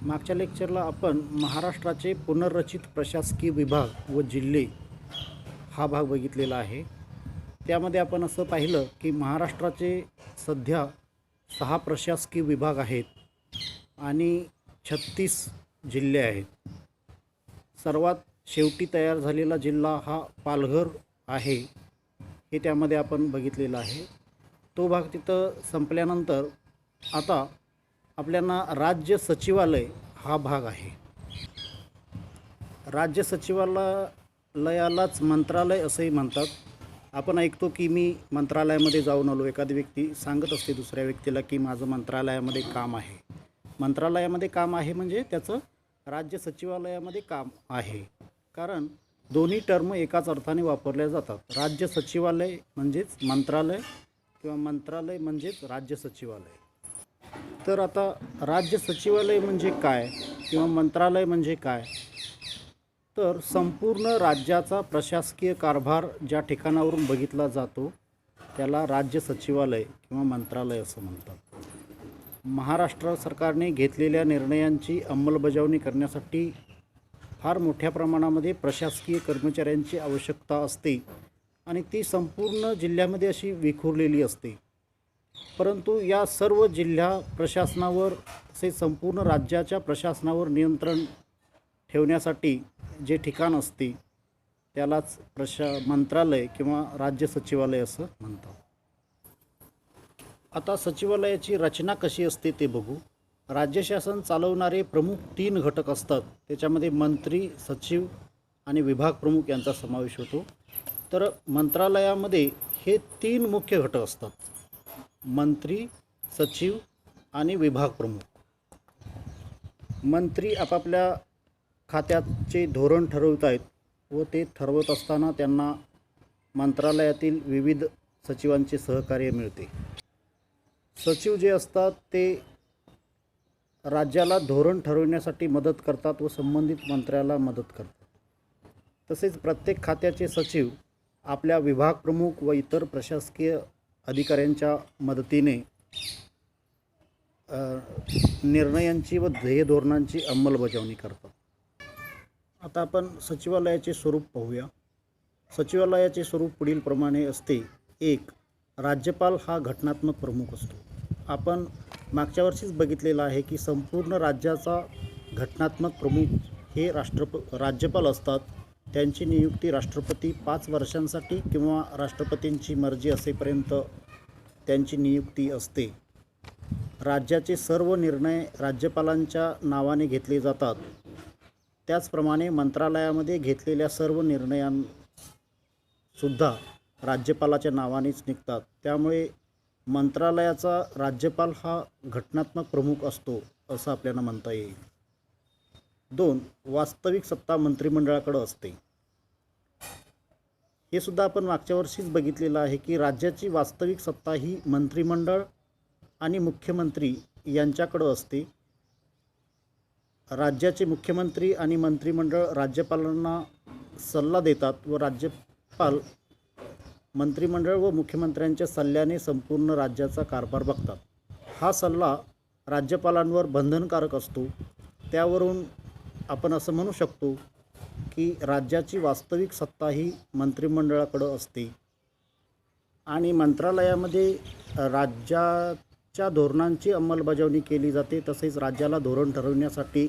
मागच्या लेक्चरला आपण महाराष्ट्राचे पुनर्रचित प्रशासकीय विभाग व जिल्हे हा भाग बघितलेला आहे। त्यामध्ये आपण असं पाहिलं की महाराष्ट्राचे सध्या 6 प्रशासकीय विभाग आहेत आणि 36 जिल्हे आहेत। सर्वात शेवटी तयार झालेला जिल्हा हा पालघर आहे, हे त्यामध्ये आपण बघितलेलं आहे। तो भाग तिथं संपल्यानंतर आता आपल्याला राज्य सचिवालय हा भाग आहे। राज्य सचिवालयालाच मंत्रालय असेही म्हणतात। आपण ऐकतो की मी मंत्रालयामध्ये जाऊन आलो, एखादी व्यक्ती सांगत असते दुसऱ्या व्यक्तीला की माझं मंत्रालयामध्ये काम आहे। मंत्रालयामध्ये काम आहे म्हणजे त्याचं राज्य सचिवालयामध्ये काम आहे, कारण दोन्ही टर्म एकाच अर्थाने वापरल्या जातात। राज्य सचिवालय म्हणजेच मंत्रालय किंवा मंत्रालय म्हणजेच राज्य सचिवालय। तर आता राज्य सचिवालय म्हणजे काय किंवा मंत्रालय म्हणजे काय, तर संपूर्ण राज्याचा प्रशासकीय कारभार ज्या ठिकाणावरून बघितला जातो त्याला राज्य सचिवालय किंवा मंत्रालय असं म्हणतात। महाराष्ट्र सरकारने घेतलेल्या निर्णयांची अंमलबजावणी करण्यासाठी फार मोठ्या प्रमाणामध्ये प्रशासकीय कर्मचाऱ्यांची आवश्यकता असते आणि ती संपूर्ण जिल्ह्यामध्ये अशी विखुरलेली असते। परंतु या सर्व जिल्हा प्रशासनावर असे संपूर्ण राज्याच्या प्रशासनावर नियंत्रण ठेवण्यासाठी जे ठिकाण असते त्यालाच मंत्रालय किंवा राज्य सचिवालय असं म्हणतात। आता सचिवालयाची रचना कशी असते ते बघू। राज्य शासन चालवणारे प्रमुख 3 घटक असतात, त्याच्यामध्ये मंत्री, सचिव आणि विभाग प्रमुख यांचा समावेश होतो। तर मंत्रालयामध्ये हे 3 मुख्य घटक असतात, मंत्री, सचिव आणि विभाग प्रमुख। मंत्री आपापल्या खात्याचे धोरण ठरवत आहेत व ते ठरवत असताना त्यांना मंत्रालयातील विविध सचिवांचे सहकार्य मिळते। सचिव जे असतात ते राज्याला धोरण ठरवण्यासाठी मदत करतात व संबंधित मंत्र्याला मदत करतात। तसेच प्रत्येक खात्याचे सचिव आपल्या विभाग प्रमुख व इतर प्रशासकीय अधिकाऱ्यांच्या मदतीने निर्णयांची व ध्येय धोरणांची अंमलबजावणी करतात। आता आपण सचिवालयाचे स्वरूप पाहूया। सचिवालयाचे स्वरूप पुढील प्रमाणे असते। 1. राज्यपाल हा घटनात्मक प्रमुख असतो। आपण मागच्या वर्षीच बघितलेलं आहे की संपूर्ण राज्याचा घटनात्मक प्रमुख हे राज्यपाल असतात। त्यांची नियुक्ती राष्ट्रपती 5 वर्षांसाठी किंवा राष्ट्रपतींची मर्जी असेपर्यंत त्यांची नियुक्ती असते। राज्याचे सर्व निर्णय राज्यपालांच्या नावाने घेतले जातात। त्याचप्रमाणे मंत्रालयामध्ये घेतलेल्या सर्व निर्णयांसुद्धा राज्यपालाच्या नावानेच निघतात। त्यामुळे मंत्रालयाचा राज्यपाल हा घटनात्मक प्रमुख असतो असं आपल्याला म्हणता येईल। 2. वास्तविक सत्ता मंत्रिमंडळाकडे असते। हे सुद्धा आपण मागच्या वर्षीच बघितलेलं आहे की राज्याची वास्तविक सत्ता ही मंत्रिमंडळ आणि मुख्यमंत्री यांच्याकडे असते। राज्याचे मुख्यमंत्री आणि मंत्रिमंडळ राज्यपालांना सल्ला देतात व राज्यपाल मंत्रिमंडळ व मुख्यमंत्र्यांच्या सल्ल्याने संपूर्ण राज्याचा कारभार बघतात। हा सल्ला राज्यपालांवर बंधनकारक असतो। त्यावरून आपण असं म्हणू शकतो की राज्याची वास्तविक सत्ता ही मंत्रिमंडळाकडे असते आणि मंत्रालयामध्ये राज्याच्या धोरणांची अंमलबजावणी केली जाते। तसेच राज्याला धोरण ठरवण्यासाठी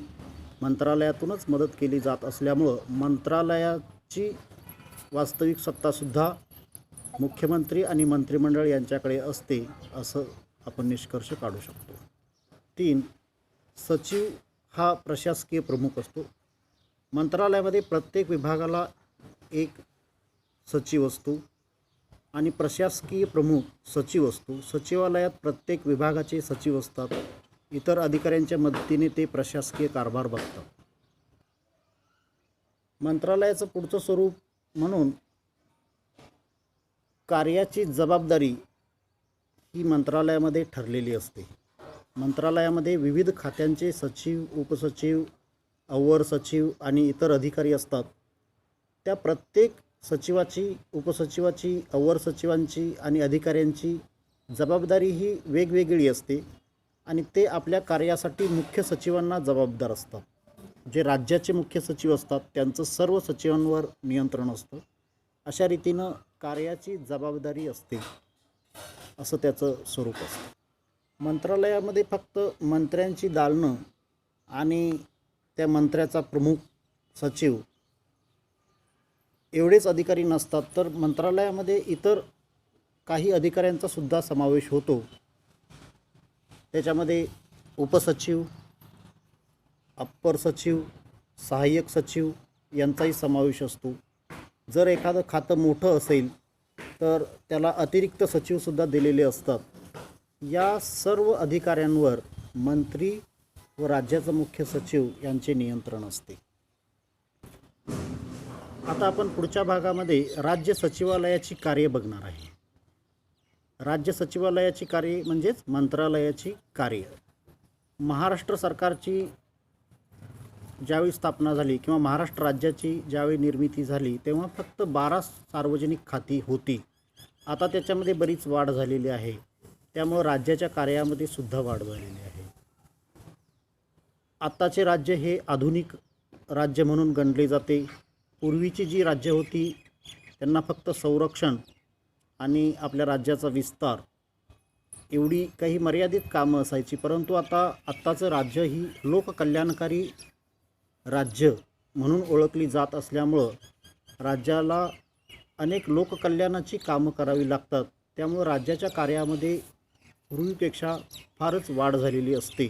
मंत्रालयातूनच मदत केली जात असल्यामुळं मंत्रालयाची वास्तविक सत्तासुद्धा मुख्यमंत्री आणि मंत्रिमंडळ यांच्याकडे असते असं आपण निष्कर्ष काढू शकतो। 3. सचिव हा प्रशासकीय प्रमुख असतो। मंत्रालयामध्ये प्रत्येक विभागाला एक सचिव असतो आणि प्रशासकीय प्रमुख सचिव असतो। सचिवालयात प्रत्येक विभागाचे सचिव असतात। इतर अधिकाऱ्यांच्या मदतीने ते प्रशासकीय कारभार बघतात। मंत्रालयाचं पुढचं स्वरूप म्हणून कार्याची जबाबदारी ही मंत्रालयामध्ये ठरलेली असते। मंत्रालयामध्ये विविध खात्यांचे सचिव, उपसचिव, अवर सचिव आणि इतर अधिकारी असतात। त्या प्रत्येक सचिवाची, उपसचिवाची, अवर सचिवांची आणि अधिकाऱ्यांची जबाबदारी ही वेगवेगळी असते। आणि ते आपल्या कार्यासाठी मुख्य सचिवांना जबाबदार असतात. जे राज्याचे मुख्य सचिव असतात त्यांचं सर्व सचिवांवर नियंत्रण असतं. अशा रीतीनं कार्याची जबाबदारी असते, असं त्याचं स्वरूप असतं. मंत्रालयामध्ये फक्त मंत्र्यांची दालनं आणि त्या मंत्र्याचा प्रमुख सचिव एवढेच अधिकारी नसतात, तर मंत्रालयामध्ये इतर काही अधिकाऱ्यांचा सुद्धा समावेश होतो. त्याच्यामध्ये उपसचिव, अप्पर सचिव, सहाय्यक सचिव यांचाही समावेश असतो. जर एखादं खातं मोठं असेल तर त्याला अतिरिक्त सचिवसुद्धा दिलेले असतात. या सर्व अधिकाऱ्यांवर मंत्री व राज्याचा मुख्य सचिव यांचे नियंत्रण असते. आता आपण पुढच्या भागामध्ये राज्य सचिवालयाची कार्ये बघणार आहे. राज्य सचिवालयाची कार्ये म्हणजेच मंत्रालयाची कार्य. महाराष्ट्र सरकारची ज्यावेळी स्थापना झाली किंवा महाराष्ट्र राज्याची ज्यावेळी निर्मिती झाली तेव्हा फक्त 12 सार्वजनिक खाती होती. आता त्याच्यामध्ये बरीच वाढ झालेली आहे. त्यामुळे राज्याच्या कार्यामध्ये सुद्धा वाढ झालेली आहे. आत्ताचे राज्य हे आधुनिक राज्य म्हणून गणले जाते. पूर्वीची जी राज्य होती त्यांना फक्त संरक्षण आणि आपल्या राज्याचा विस्तार एवढी काही मर्यादित कामं असायची. परंतु आत्ताचं राज्य ही लोककल्याणकारी राज्य म्हणून ओळखली जात असल्यामुळं राज्याला अनेक लोककल्याणाची कामं करावी लागतात. त्यामुळं राज्याच्या कार्यामध्ये पूर्वीपेक्षा फारच वाढ झालेली असते.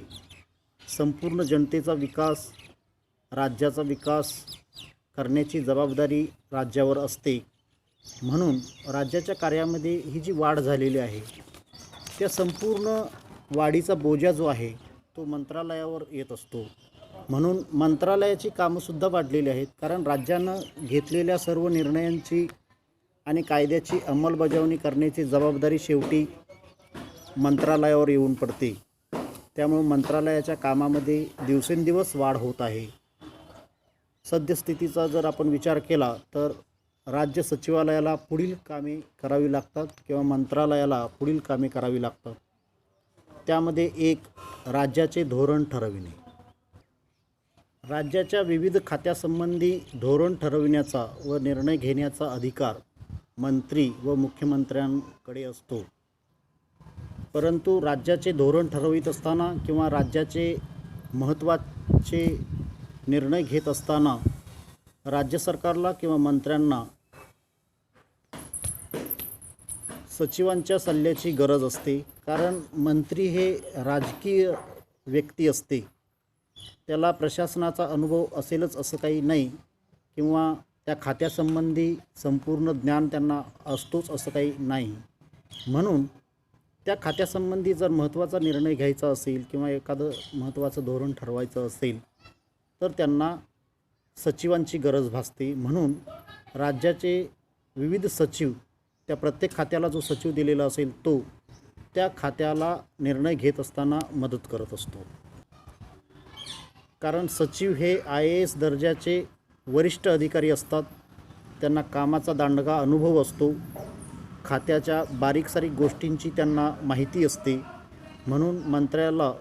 संपूर्ण जनतेचा विकास, राज्याचा विकास करण्याची जबाबदारी राज्यावर असते. म्हणून राज्याच्या कार्यामध्ये ही जी वाढ झालेली आहे त्या संपूर्ण वाढीचा बोजा जो आहे तो मंत्रालयावर येत असतो. म्हणून मंत्रालयाची कामंसुद्धा वाढलेली आहेत. कारण राज्यानं घेतलेल्या सर्व निर्णयांची आणि कायद्याची अंमलबजावणी करण्याची जबाबदारी शेवटी मंत्रालयावर येऊन पडते. त्यामुळे मंत्रालयाच्या कामामध्ये दिवसेंदिवस वाढ होत आहे. सद्यस्थितीचा जर आपण विचार केला तर राज्य सचिवालयाला पुढील कामे करावी लागतात किंवा मंत्रालयाला पुढील कामे करावी लागतात. त्यामध्ये एक, राज्याचे धोरण ठरविणे. राज्याच्या विविध खात्यासंबंधी धोरण ठरविण्याचा व निर्णय घेण्याचा अधिकार मंत्री व मुख्यमंत्र्यांकडे असतो. परंतु राज्याचे धोरण ठरवित असताना किंवा राज्याचे महत्त्वाचे निर्णय घेत असताना राज्य सरकारला किंवा मंत्र्यांना सचिवांच्या सल्ल्याची गरज असते. कारण मंत्री हे राजकीय व्यक्ती असते. त्याला प्रशासनाचा अनुभव असेलच असं काही नाही किंवा त्या खात्यासंबंधी संपूर्ण ज्ञान त्यांना असतोच असं काही नाही. म्हणून त्या खात्यासंबंधी जर महत्त्वाचा निर्णय घ्यायचा असेल किंवा एखादं महत्त्वाचं धोरण ठरवायचं असेल तर त्यांना सचिवांची गरज भासते. म्हणून राज्याचे विविध सचिव, त्या प्रत्येक खात्याला जो सचिव दिलेला असेल तो त्या खात्याला निर्णय घेत असताना मदत करत असतो. कारण सचिव हे IAS दर्जाचे वरिष्ठ अधिकारी असतात. त्यांना कामाचा दांडगा अनुभव असतो. खात्याच्या बारीक सारीक गोष्टींची त्यांना माहिती असते. म्हणून मंत्र्याला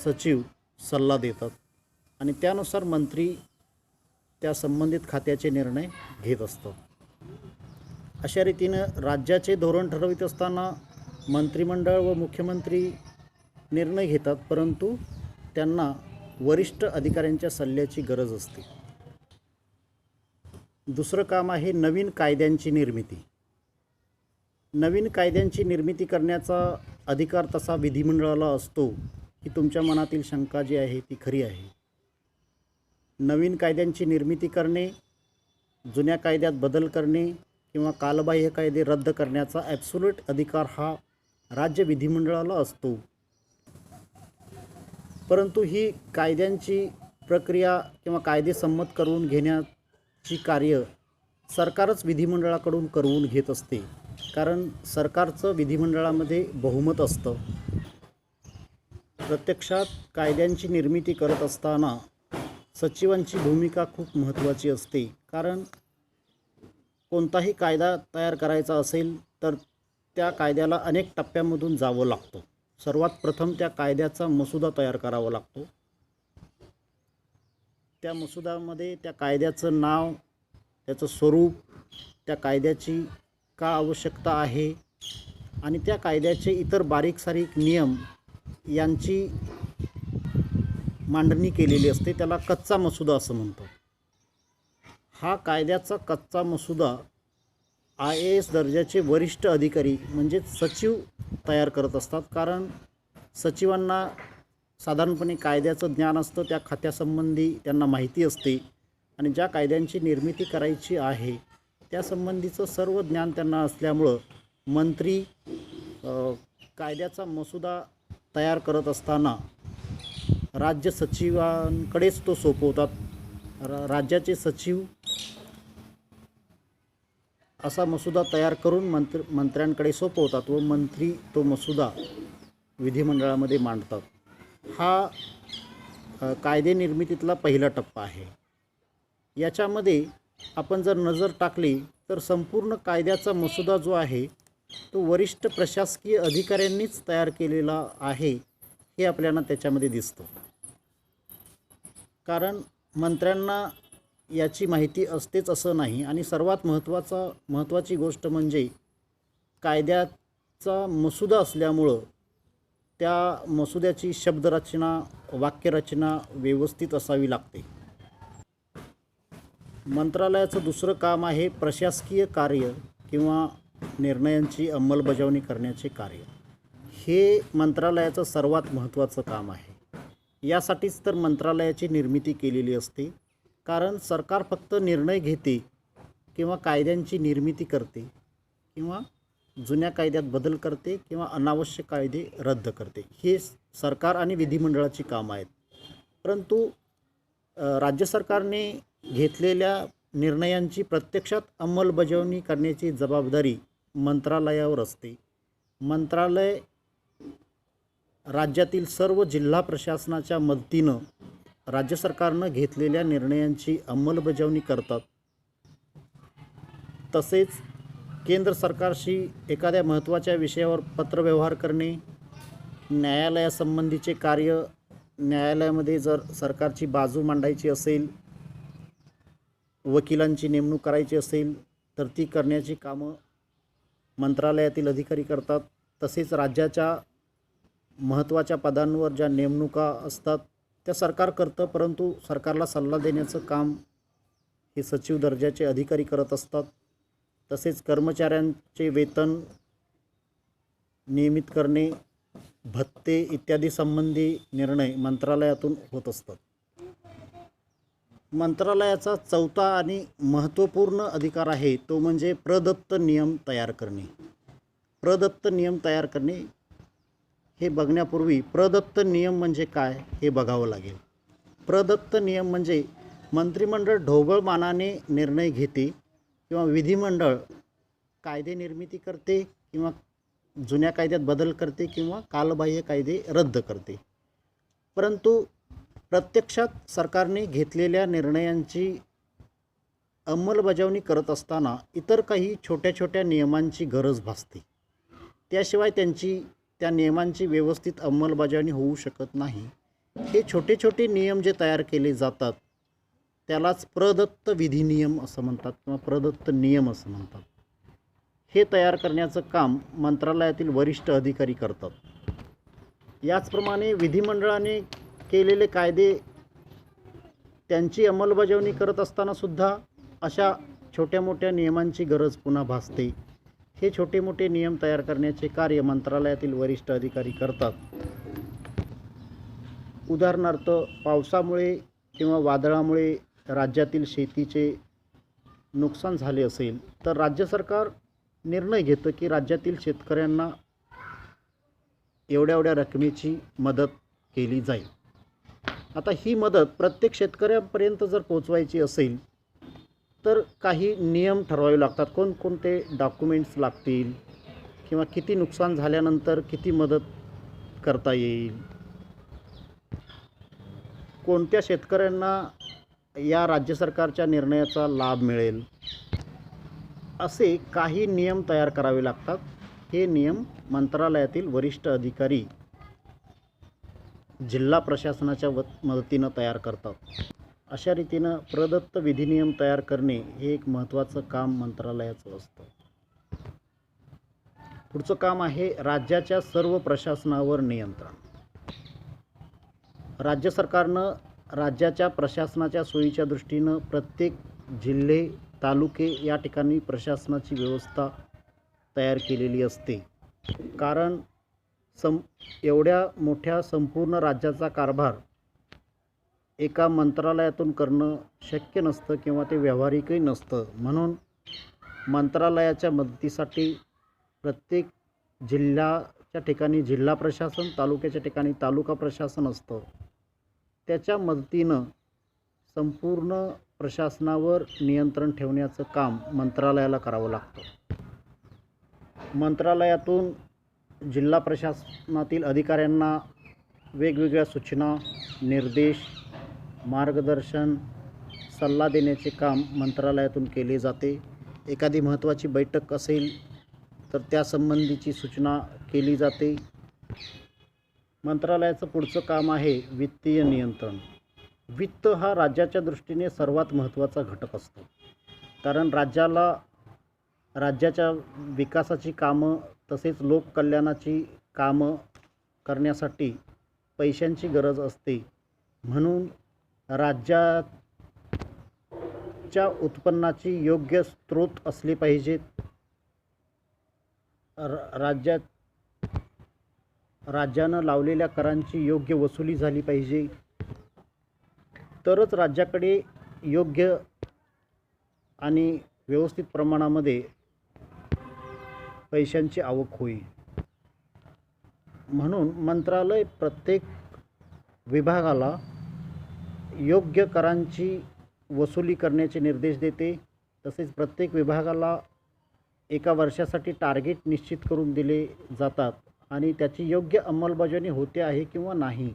सचिव सल्ला देतात आणि त्यानुसार मंत्री त्या संबंधित खात्याचे निर्णय घेत असतात. अशा रीतीनं राज्याचे धोरण ठरवित असताना मंत्रिमंडळ व मुख्यमंत्री निर्णय घेतात, परंतु त्यांना वरिष्ठ अधिकाऱ्यांच्या सल्ल्याची गरज असते. दुसरं काम आहे नवीन कायद्यांची निर्मिती. नवीन कायद्यांची निर्मिती करण्याचा अधिकार तसा विधिमंडळाला असतो. ही तुमच्या मनातील शंका जी आहे ती खरी आहे. नवीन कायद्यांची निर्मिती करणे, जुन्या कायद्यात बदल करणे किंवा कालबाह्य कायदे रद्द करण्याचा ॲब्सोल्यूट अधिकार हा राज्य विधिमंडळाला असतो. परंतु ही कायद्यांची प्रक्रिया किंवा कायदे संमत करून घेण्याची कार्य सरकारच विधिमंडळाकडून करवून घेत असते. कारण सरकारचं विधिमंडळामध्ये बहुमत असतं. प्रत्यक्षात कायद्यांची निर्मिती करत असताना सचिवांची भूमिका खूप महत्त्वाची असते. कारण कोणताही कायदा तयार करायचा असेल तर त्या कायद्याला अनेक टप्प्यांमधून जावं लागतं. सर्वात प्रथम त्या कायद्याचा मसुदा तयार करावा लागतो. त्या मसुद्यामध्ये त्या कायद्याचं नाव, त्याचं स्वरूप, त्या कायद्याची का आवश्यकता आहे आणि त्या कायद्याचे इतर बारीक सारीक नियम यांची मांडणी केलेली असते. त्याला कच्चा मसुदा असं म्हणतात. हा कायद्याचा कच्चा मसुदा IAS दर्जाचे वरिष्ठ अधिकारी म्हणजे सचिव तयार करत असतात. कारण सचिवांना साधारणपणे कायद्याचं ज्ञान असतं, त्या खात्यासंबंधी त्यांना माहिती असते आणि ज्या कायद्यांची निर्मिती करायची आहे त्यासंबंधीचं सर्व ज्ञान त्यांना असल्यामुळं मंत्री कायद्याचा मसुदा तयार करत असताना राज्य सचिवांकडेच तो सोपवतात. राज्याचे सचिव असा मसुदा तयार करून मंत्र्यांकडे सोपवतात व मंत्री तो मसुदा विधिमंडळामध्ये मांडतात. हा कायदे निर्मितीतला पहिला टप्पा आहे. याच्यामध्ये आपण जर नजर टाकली तर संपूर्ण कायद्याचा मसुदा जो आहे तो वरिष्ठ प्रशासकीय अधिकाऱ्यांनीच तयार केलेला आहे हे आपल्याला त्याच्यामध्ये दिसतं. कारण मंत्र्यांना याची माहिती असतेच असं नाही आणि सर्वात महत्त्वाची गोष्ट म्हणजे कायद्याचा मसुदा असल्यामुळं त्या मसुद्याची शब्दरचना, वाक्यरचना व्यवस्थित असावी लागते. मंत्रालयाचं दुसरं काम आहे प्रशासकीय कार्य किंवा निर्णयांची अंमलबजावणी करण्याचे कार्य. हे मंत्रालयाचं सर्वात महत्त्वाचं काम आहे. यासाठीच तर मंत्रालयाची निर्मिती केलेली असते. कारण सरकार फक्त निर्णय घेते किंवा कायद्यांची निर्मिती करते किंवा जुन्या कायद्यात बदल करते किंवा अनावश्यक कायदे रद्द करते. हे सरकार आणि विधिमंडळाची कामं आहेत. परंतु राज्य सरकारने घेतलेल्या निर्णयांची प्रत्यक्षात अंमलबजावणी करण्याची जबाबदारी मंत्रालयावर असते. मंत्रालय राज्यातील सर्व जिल्हा प्रशासनाच्या मदतीनं राज्य सरकारनं घेतलेल्या निर्णयांची अंमलबजावणी करतात. तसेच केंद्र सरकारशी एखाद्या महत्त्वाच्या विषयावर पत्रव्यवहार करणे, न्यायालयासंबंधीचे कार्य, न्यायालयामध्ये जर सरकारची बाजू मांडायची असेल, वकिलांची नेमणूक करायची असेल तर ती करण्याची कामं मंत्रालयातील अधिकारी करतात. तसेच राज्याच्या महत्त्वाच्या पदांवर ज्या नेमणुका असतात त्या सरकार करतं, परंतु सरकारला सल्ला देण्याचं काम हे सचिव दर्जाचे अधिकारी करत असतात. तसेच कर्मचाऱ्यांचे वेतन नियमित करणे, भत्ते इत्यादी संबंधी निर्णय मंत्रालयातून होत असतात. मंत्रालयाचा चौथा आणि महत्त्वपूर्ण अधिकार आहे तो म्हणजे प्रदत्त नियम तयार करणे. प्रदत्त नियम तयार करणे हे बघण्यापूर्वी प्रदत्त नियम म्हणजे काय हे बघावं लागेल. प्रदत्त नियम म्हणजे मंत्रिमंडळ ढोबळ मानाने निर्णय घेते किंवा विधिमंडळ कायदे निर्मिती करते किंवा जुन्या कायद्यात बदल करते किंवा कालबाह्य कायदे रद्द करते. परंतु प्रत्यक्षात सरकारने घेतलेल्या निर्णयांची अंमलबजावणी करत असताना इतर काही छोट्या छोट्या नियमांची गरज भासते. त्याशिवाय त्या नियमांची व्यवस्थित अंमलबजावणी होऊ शकत नाही. हे छोटे छोटे नियम जे तयार केले जातात त्यालाच प्रदत्त विधिनियम असं म्हणतात किंवा प्रदत्त नियम असं म्हणतात. हे तयार करण्याचं काम मंत्रालयातील वरिष्ठ अधिकारी करतात. याचप्रमाणे विधिमंडळाने केलेले कायदे त्यांची अंमलबजावणी करत असताना सुद्धा अशा छोट्या मोठ्या नियमांची गरज पुन्हा भासते. हे छोटे मोठे नियम तयार करण्याचे कार्य मंत्रालयातील वरिष्ठ अधिकारी करतात. उदाहरणार्थ पावसामुळे किंवा वादळामुळे राज्यातील शेतीचे नुकसान झाले असेल तर राज्य सरकार निर्णय घेतं की राज्यातील शेतकऱ्यांना एवढ्या एवढ्या रकमेची मदत केली जाईल. आता ही मदत प्रत्येक शेतकऱ्यापर्यंत जर पोचवायची असेल तर काही नियम ठरवावे लागतात. कोणकोणते डॉक्युमेंट्स लागतील किंवा किती नुकसान झाल्यानंतर किती मदत करता येईल, कोणत्या शेतकऱ्यांना या राज्य सरकारच्या निर्णयाचा लाभ मिळेल, असे काही नियम तयार करावे लागतात. हे नियम मंत्रालयातील वरिष्ठ अधिकारी जिल्हा प्रशासनाच्या मदतीनं तयार करतात. अशा रीतीनं प्रदत्त विधिनियम तयार करणे हे एक महत्त्वाचं काम मंत्रालयाचं असतं. पुढचं काम आहे राज्याच्या सर्व प्रशासनावर नियंत्रण. राज्य सरकारनं राज्याच्या प्रशासनाच्या सोयीच्या दृष्टीनं प्रत्येक जिल्हे, तालुके या ठिकाणी प्रशासनाची व्यवस्था तयार केलेली असते. कारण एवढ्या मोठ्या संपूर्ण राज्याचा कारभार एका मंत्रालयातून करणं शक्य नसतं किंवा ते व्यावहारिकही नसतं. म्हणून मंत्रालयाच्या मदतीसाठी प्रत्येक जिल्ह्याच्या ठिकाणी जिल्हा प्रशासन, तालुक्याच्या ठिकाणी तालुका प्रशासन असतं. त्याच्या मदतीनं संपूर्ण प्रशासनावर नियंत्रण ठेवण्याचं काम मंत्रालयाला करावं लागतं. मंत्रालयातून जिल्हा प्रशासनातील अधिकाऱ्यांना वेगवेगळ्या सूचना, निर्देश, मार्गदर्शन, सल्ला देण्याचे काम मंत्रालयातून केले जाते. एखादी महत्त्वाची बैठक असेल तर त्यासंबंधीची सूचना केली जाते. मंत्रालयाचं पुढचं काम आहे वित्तीय नियंत्रण. वित्त हा राज्याच्या दृष्टीने सर्वात महत्त्वाचा घटक असतो. कारण राज्याच्या विकासाची कामं तसेच लोककल्याणाची कामं करण्यासाठी पैशांची गरज असते. म्हणून राज्याच्या उत्पन्नाची योग्य स्रोत असले पाहिजेत. राज्यानं लावलेल्या करांची योग्य वसुली झाली पाहिजे. तरच राज्याकडे योग्य आणि व्यवस्थित प्रमाणामध्ये पैशांची आवक होईल. म्हणून मंत्रालय प्रत्येक विभागाला योग्य करांची वसुली करण्याचे निर्देश देते. तसेच प्रत्येक विभागाला एका वर्षासाठी टार्गेट निश्चित करून दिले जातात आणि त्याची योग्य अंमलबजावणी होते आहे किंवा नाही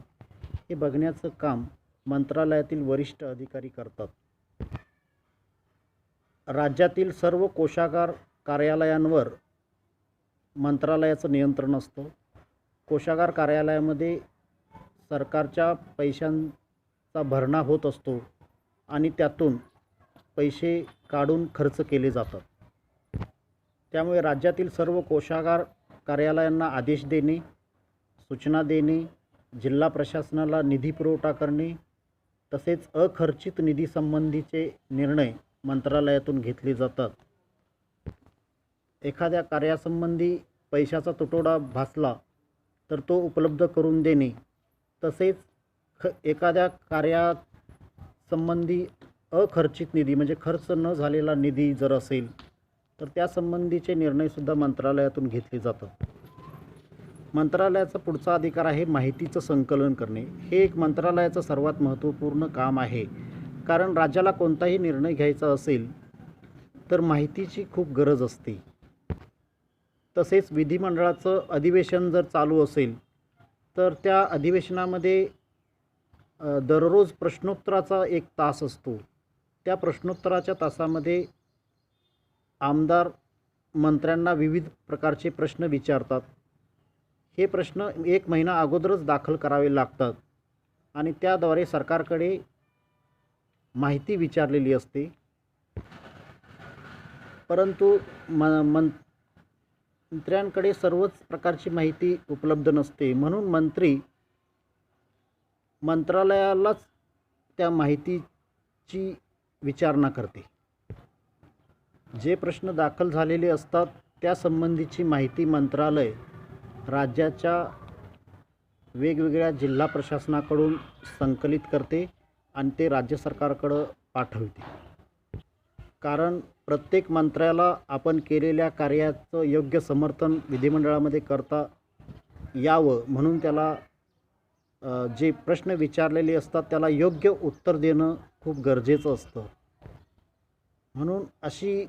हे बघण्याचं काम मंत्रालयातील वरिष्ठ अधिकारी करतात. राज्यातील सर्व कोषागार कार्यालयांवर मंत्रालयाचं नियंत्रण असतं. कोषागार कार्यालयामध्ये सरकारच्या पैशांचा भरणा होत असतो आणि त्यातून पैसे काढून खर्च केले जातात. त्यामुळे राज्यातील सर्व कोषागार कार्यालयांना आदेश देणे, सूचना देणे, जिल्हा प्रशासनाला निधी पुरवठा करणे तसेच अखर्चित निधीसंबंधीचे निर्णय मंत्रालयातून घेतले जातात. एखाद्या कार्यासंबंधी पैशाचा तुटवडा भासला तर तो उपलब्ध करून देणे तसेच एखाद्या कार्यासंबंधी अखर्चित निधी म्हणजे खर्च न झालेला निधी जर असेल तर त्यासंबंधीचे निर्णयसुद्धा मंत्रालयातून घेतले जातात. मंत्रालयाचा पुढचा अधिकार आहे माहितीचं संकलन करणे. हे एक मंत्रालयाचं सर्वात महत्त्वपूर्ण काम आहे. कारण राज्याला कोणताही निर्णय घ्यायचा असेल तर माहितीची खूप गरज असते. तसेच विधिमंडळाचं अधिवेशन जर चालू असेल तर त्या अधिवेशनामध्ये दररोज प्रश्नोत्तराचा 1 तास असतो. त्या प्रश्नोत्तराच्या तासामध्ये आमदार मंत्र्यांना विविध प्रकारचे प्रश्न विचारतात. हे प्रश्न 1 महिना अगोदरच दाखल करावे लागतात आणि त्याद्वारे सरकारकडे माहिती विचारलेली असते. परंतु मंत्र्यांकडे सर्वच प्रकारची माहिती उपलब्ध नसते. म्हणून मंत्रालयालाच त्या माहितीची विचारणा करते. जे प्रश्न दाखल झालेले असतात त्यासंबंधीची माहिती मंत्रालय राज्याच्या वेगवेगळ्या जिल्हा प्रशासनाकडून संकलित करते आणि ते राज्य सरकारकडं पाठवते. कारण प्रत्येक मंत्र्याला आपण केलेल्या कार्याचं योग्य समर्थन विधिमंडळामध्ये करता यावं म्हणून त्याला जे प्रश्न विचारलेले असतात त्याला योग्य उत्तर देणं खूप गरजेचं असतं. म्हणून अशी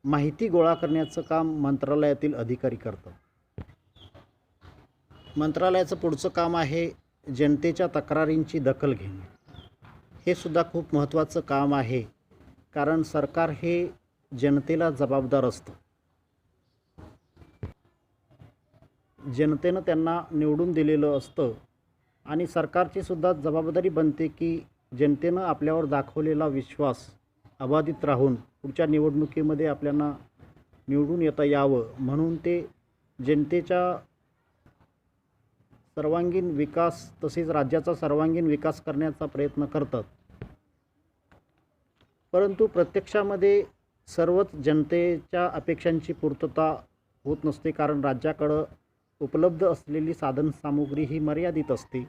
माहिती गोळा करण्याचं काम मंत्रालयातील अधिकारी करतात. मंत्रालयाचं पुढचं काम आहे जनतेच्या तक्रारींची दखल घेणे. हे सुद्धा खूप महत्त्वाचं काम आहे. कारण सरकार हे जनतेला जबाबदार असतं. जनतेनं त्यांना निवडून दिलेलं असतं आणि सरकारची सुद्धा जबाबदारी बनते की जनतेनं आपल्यावर दाखवलेला विश्वास अबाधित राहून पुढच्या निवडणुकीमध्ये आपल्याला निवडून येता यावं, म्हणून ते जनतेच्या सर्वांगीण विकास तसेच राज्याचा सर्वांगीण विकास करण्याचा प्रयत्न करतात. परंतु प्रत्यक्षामध्ये सर्वच जनतेच्या अपेक्षांची पूर्तता होत नसते, कारण राज्याकडं उपलब्ध असलेली साधनसामुग्री ही मर्यादित असते.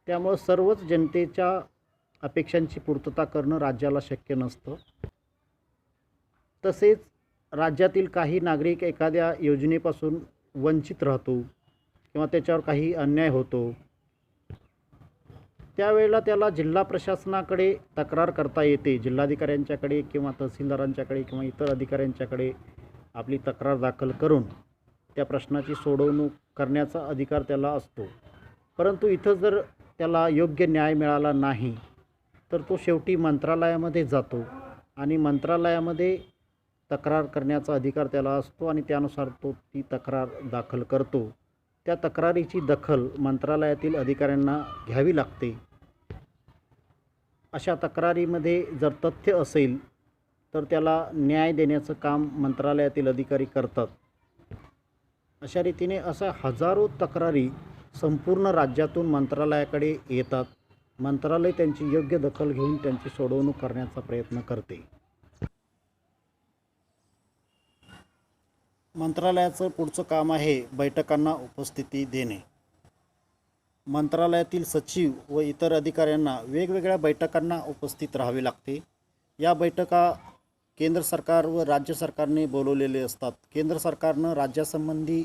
त्यामुळं सर्वच जनतेच्या अपेक्षांची पूर्तता करणं राज्याला शक्य नसतं. तसेच राज्यातील काही नागरिक एखाद्या योजनेपासून वंचित राहतो किंवा त्याच्यावर काही अन्याय होतो, त्यावेळेला त्याला जिल्हा प्रशासनाकडे तक्रार करता येते. जिल्हाधिकाऱ्यांच्याकडे किंवा तहसीलदारांच्याकडे किंवा इतर अधिकाऱ्यांच्याकडे आपली तक्रार दाखल करून त्या प्रश्नाची सोडवणूक करण्याचा अधिकार त्याला असतो. परंतु इथं जर त्याला योग्य न्याय मिळाला नाही तर तो शेवटी मंत्रालयामध्ये जातो आणि मंत्रालयामध्ये तक्रार करण्याचा अधिकार त्याला असतो आणि त्यानुसार तो ती तक्रार दाखल करतो. त्या तक्रारीची दखल मंत्रालयातील अधिकाऱ्यांना घ्यावी लागते. अशा तक्रारीमध्ये जर तथ्य असेल तर त्याला न्याय देण्याचं काम मंत्रालयातील अधिकारी करतात. अशा रीतीने अशा हजारो तक्रारी संपूर्ण राज्यातून मंत्रालयाकडे येतात. मंत्रालय त्यांची योग्य दखल घेऊन त्यांची सोडवणूक करण्याचा प्रयत्न करते. मंत्रालयाचं पुढचं काम आहे बैठकांना उपस्थिती देणे. मंत्रालयातील सचिव व इतर अधिकाऱ्यांना वेगवेगळ्या बैठकांना उपस्थित राहावे लागते. या बैठका केंद्र सरकार व राज्य सरकारने बोलवलेले असतात. केंद्र सरकारनं राज्यासंबंधी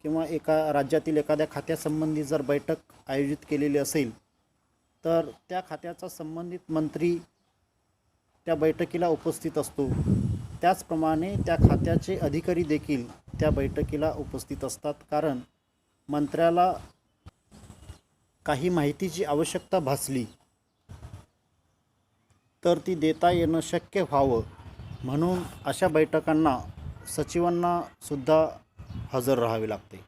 किंवा राज्यातील एखाद्या खात्यासंबंधी जर बैठक आयोजित केलेली असेल तर त्या खात्याचा संबंधित मंत्री त्या बैठकीला उपस्थित असतो. त्याचप्रमाणे त्या खात्याचे अधिकारी देखील त्या बैठकीला उपस्थित असतात, कारण मंत्र्याला काही माहितीची आवश्यकता भासली तर ती देता येणं शक्य व्हावं म्हणून अशा बैठकांना सचिवांना सुद्धा हजर राहावे लागते.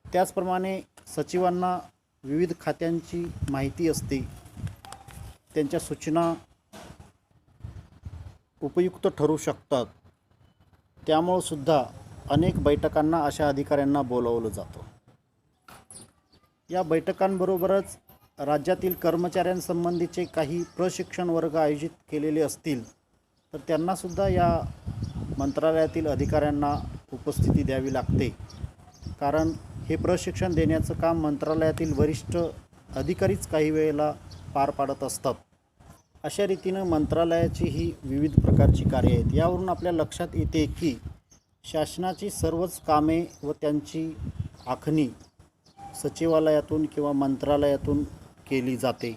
त्याचप्रमाणे सचिवांना विविध खात्यांची माहिती असते, त्यांच्या सूचना उपयुक्त ठरू शकतात. त्यामुळं सुद्धा अनेक बैठकांना अशा अधिकाऱ्यांना बोलावलं जातं. या बैठकांबरोबरच राज्यातील कर्मचाऱ्यांसंबंधीचे काही प्रशिक्षण वर्ग आयोजित केलेले असतील तर त्यांनासुद्धा या मंत्रालयातील अधिकाऱ्यांना उपस्थिती द्यावी लागते, कारण हे प्रशिक्षण देण्याचं काम मंत्रालयातील वरिष्ठ अधिकारीच काही वेळेला पार पाडत असतात. अशा रीतीनं मंत्रालयाची ही विविध प्रकारची कार्ये आहेत. यावरून आपल्या लक्षात येते की शासनाची सर्वच कामे व त्यांची आखणी सचिवालयातून किंवा मंत्रालयातून केली जाते.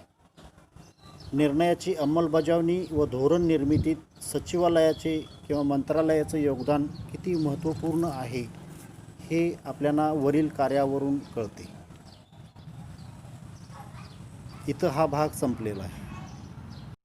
निर्णयाची अंमलबजावणी व धोरण निर्मितीत सचिवालयाचे किंवा मंत्रालयाचं योगदान किती महत्त्वपूर्ण आहे हे आपल्याला वरील कार्यावरून कळते. इथं हा भाग संपलेला आहे.